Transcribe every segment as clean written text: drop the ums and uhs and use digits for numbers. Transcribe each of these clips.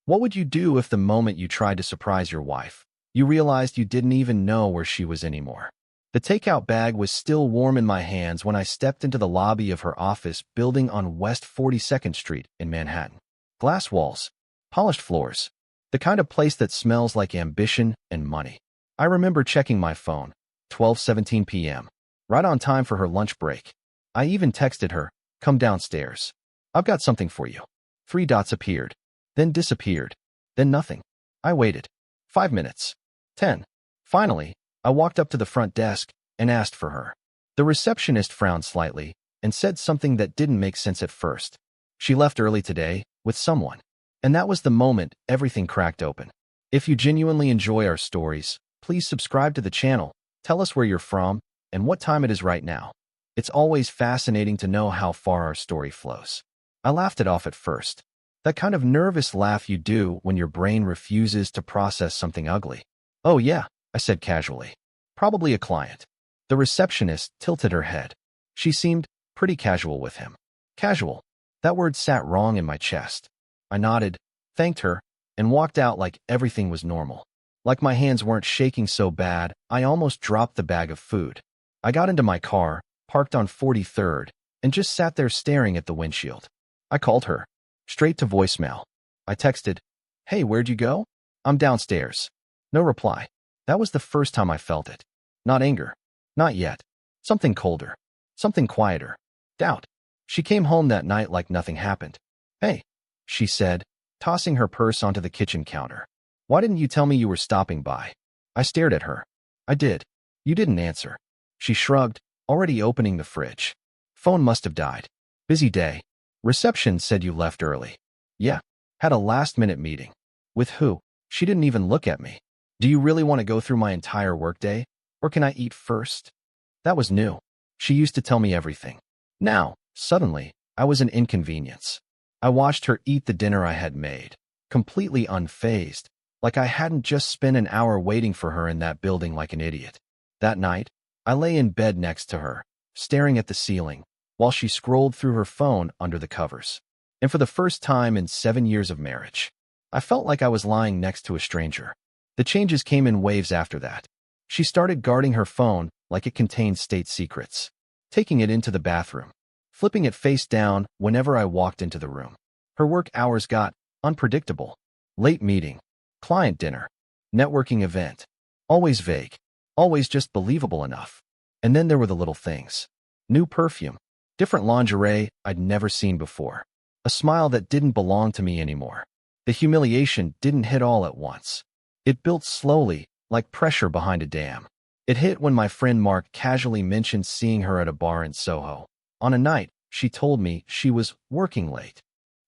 What would you do if the moment you tried to surprise your wife, you realized you didn't even know where she was anymore? The takeout bag was still warm in my hands when I stepped into the lobby of her office building on West 42nd Street in Manhattan. Glass walls, polished floors, the kind of place that smells like ambition and money. I remember checking my phone, 12:17 p.m., right on time for her lunch break. I even texted her, "Come downstairs. I've got something for you." 3 dots appeared, then disappeared, then nothing. I waited. 5 minutes. 10. Finally, I walked up to the front desk and asked for her. The receptionist frowned slightly and said something that didn't make sense at first. She left early today with someone. And that was the moment everything cracked open. If you genuinely enjoy our stories, please subscribe to the channel, tell us where you're from, and what time it is right now. It's always fascinating to know how far our story flows. I laughed it off at first. That kind of nervous laugh you do when your brain refuses to process something ugly. "Oh yeah," I said casually. "Probably a client." The receptionist tilted her head. She seemed pretty casual with him. Casual. That word sat wrong in my chest. I nodded, thanked her, and walked out like everything was normal. Like my hands weren't shaking so bad, I almost dropped the bag of food. I got into my car, parked on 43rd, and just sat there staring at the windshield. I called her. Straight to voicemail. I texted, "Hey, where'd you go?" "I'm downstairs." No reply. That was the first time I felt it. Not anger. Not yet. Something colder. Something quieter. Doubt. She came home that night like nothing happened. "Hey," she said, tossing her purse onto the kitchen counter. "Why didn't you tell me you were stopping by?" I stared at her. "I did. You didn't answer." She shrugged, already opening the fridge. "Phone must have died. Busy day." "Reception said you left early." "Yeah. Had a last-minute meeting." "With who?" She didn't even look at me. "Do you really want to go through my entire workday? Or can I eat first?" That was new. She used to tell me everything. Now, suddenly, I was an inconvenience. I watched her eat the dinner I had made, completely unfazed, like I hadn't just spent an hour waiting for her in that building like an idiot. That night, I lay in bed next to her, staring at the ceiling, while she scrolled through her phone under the covers. And for the first time in 7 years of marriage, I felt like I was lying next to a stranger. The changes came in waves after that. She started guarding her phone like it contained state secrets, taking it into the bathroom, flipping it face down whenever I walked into the room. Her work hours got unpredictable. Late meeting, client dinner, networking event. Always vague, always just believable enough. And then there were the little things. New perfume, different lingerie I'd never seen before, a smile that didn't belong to me anymore. The humiliation didn't hit all at once. It built slowly, like pressure behind a dam. It hit when my friend Mark casually mentioned seeing her at a bar in Soho. On a night, she told me she was working late.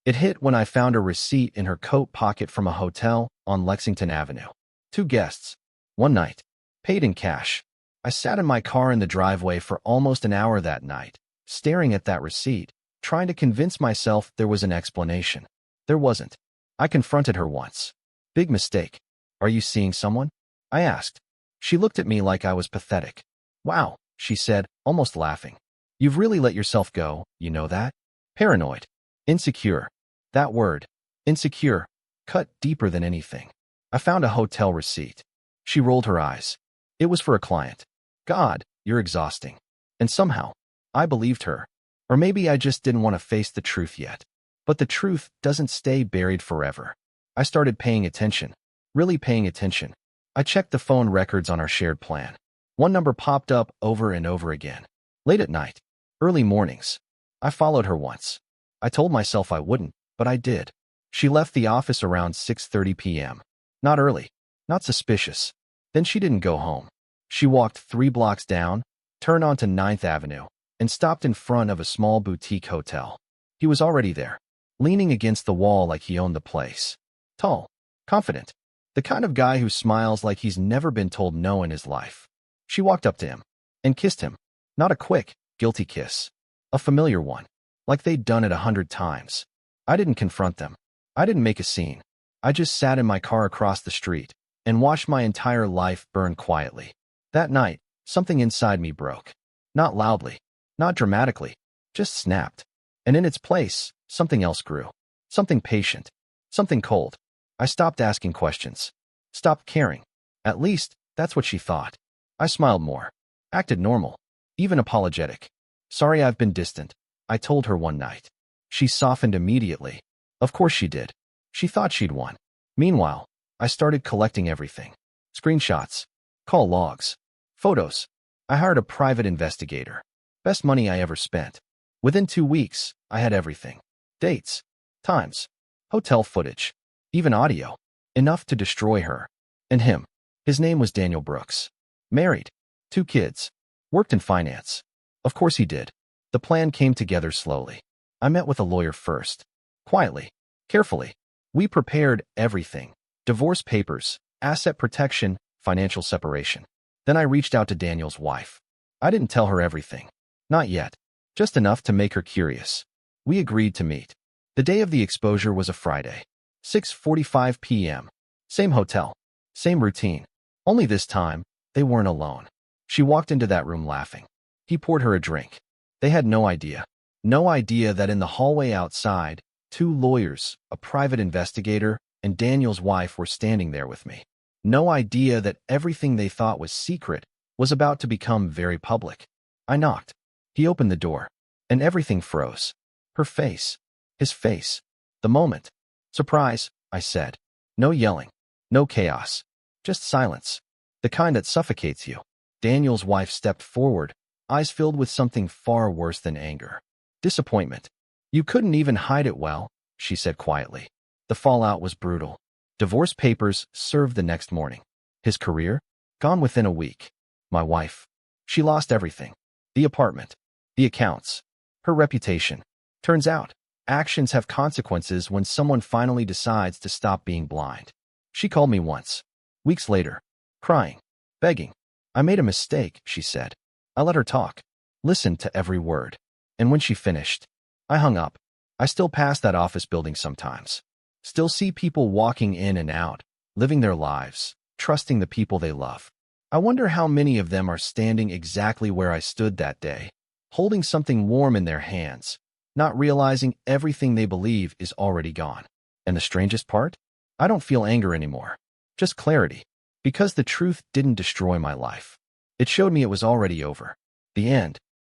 It hit when I found a receipt in her coat pocket from a hotel on Lexington Avenue. 2 guests. One night. Paid in cash. I sat in my car in the driveway for almost an hour that night, staring at that receipt, trying to convince myself there was an explanation. There wasn't. I confronted her once. "Big mistake. Are you seeing someone?" I asked. She looked at me like I was pathetic. "Wow," she said, almost laughing. "You've really let yourself go, you know that?" Paranoid. Insecure. That word, insecure, cut deeper than anything. I found a hotel receipt. She rolled her eyes. It was for a client. "God, you're exhausting." And somehow, I believed her. Or maybe I just didn't want to face the truth yet. But the truth doesn't stay buried forever. I started paying attention. Really paying attention. I checked the phone records on our shared plan. One number popped up over and over again. Late at night. Early mornings. I followed her once. I told myself I wouldn't, but I did. She left the office around 6:30 p.m. Not early. Not suspicious. Then she didn't go home. She walked 3 blocks down, turned onto 9th Avenue, and stopped in front of a small boutique hotel. He was already there, leaning against the wall like he owned the place. Tall. Confident. The kind of guy who smiles like he's never been told no in his life. She walked up to him and kissed him. Not a quick, guilty kiss. A familiar one. Like they'd done it 100 times. I didn't confront them. I didn't make a scene. I just sat in my car across the street and watched my entire life burn quietly. That night, something inside me broke. Not loudly. Not dramatically. Just snapped. And in its place, something else grew. Something patient. Something cold. I stopped asking questions. Stopped caring. At least, that's what she thought. I smiled more. Acted normal. Even apologetic. Sorry I've been distant, I told her one night. She softened immediately. Of course she did. She thought she'd won. Meanwhile, I started collecting everything. Screenshots. Call logs. Photos. I hired a private investigator. Best money I ever spent. Within 2 weeks, I had everything. Dates. Times. Hotel footage. Even audio. Enough to destroy her. And him. His name was Daniel Brooks. Married. 2 kids. Worked in finance. Of course he did. The plan came together slowly. I met with a lawyer first. Quietly. Carefully. We prepared everything. Divorce papers, asset protection, financial separation. Then I reached out to Daniel's wife. I didn't tell her everything. Not yet. Just enough to make her curious. We agreed to meet. The day of the exposure was a Friday. 6:45 p.m. Same hotel. Same routine. Only this time, they weren't alone. She walked into that room laughing. He poured her a drink. They had no idea. No idea that in the hallway outside, 2 lawyers, a private investigator, and Daniel's wife were standing there with me. No idea that everything they thought was secret was about to become very public. I knocked. He opened the door, and everything froze. Her face. His face. The moment. Surprise, I said. No yelling. No chaos. Just silence. The kind that suffocates you. Daniel's wife stepped forward, eyes filled with something far worse than anger. Disappointment. You couldn't even hide it well, she said quietly. The fallout was brutal. Divorce papers served the next morning. His career? Gone within a week. My wife. She lost everything. The apartment. The accounts. Her reputation. Turns out, actions have consequences when someone finally decides to stop being blind. She called me once. Weeks later. Crying. Begging. I made a mistake, she said. I let her talk. Listened to every word. And when she finished, I hung up. I still pass that office building sometimes. Still see people walking in and out, living their lives, trusting the people they love. I wonder how many of them are standing exactly where I stood that day, holding something warm in their hands, not realizing everything they believe is already gone. And the strangest part? I don't feel anger anymore. Just clarity. Because the truth didn't destroy my life. It showed me it was already over. The end.